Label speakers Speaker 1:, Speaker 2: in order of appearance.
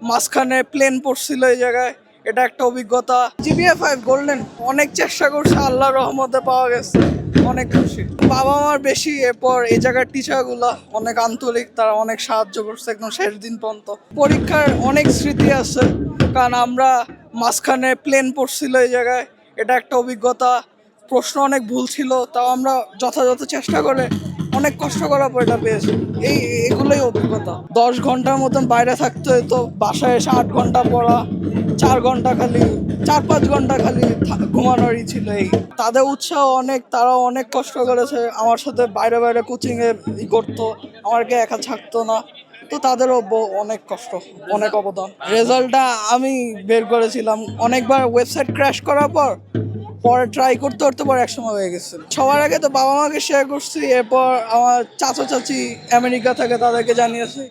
Speaker 1: মাঝখানে প্লেন পড়ছিল এই জায়গায়, এটা একটা অভিজ্ঞতা। জিবিএ 5 গোল্ডেন অনেক চেষ্টা করছে, আল্লাহর রহমতে পাওয়া গেছে, অনেক খুশি। বাবা মার বেশি, এরপর এই জায়গার টিচারগুলা অনেক আন্তরিক, তারা অনেক সাহায্য করছে একদম শেষ দিন পর্যন্ত। পরীক্ষার অনেক স্মৃতি আছে, কারণ আমরা মাঝখানে প্লেন পড়ছিল এই জায়গায়, এটা একটা অভিজ্ঞতা। প্রশ্ন অনেক ভুল ছিল, তাও আমরা যথাযথ চেষ্টা করে অনেক কষ্ট করার পর এটা পেয়েছি। এগুলোই অভিজ্ঞতা। 10 ঘন্টার মতন বাইরে থাকতে হতো, বাসায় এসে 8 ঘন্টা পড়া, 4 ঘন্টা খালি 4-5 ঘন্টা খালি ঘুমানোরই ছিল। এই তাদের উৎসাহ অনেক, তারাও অনেক কষ্ট করেছে, আমার সাথে বাইরে বাইরে কোচিংয়ে করতো, আমাকে একা ছাড়তো না। তো তাদেরও অনেক কষ্ট, অনেক অবদান। রেজাল্টটা আমি বের করেছিলাম অনেকবার, ওয়েবসাইট ক্র্যাশ করার পর পরে ট্রাই করতে করতে পরে একসময় হয়ে গেছে। সবার আগে তো বাবা মাকে শেয়ার করছি, এরপর আমার চাচা চাচি আমেরিকা থেকে, তাদেরকে জানিয়েছি।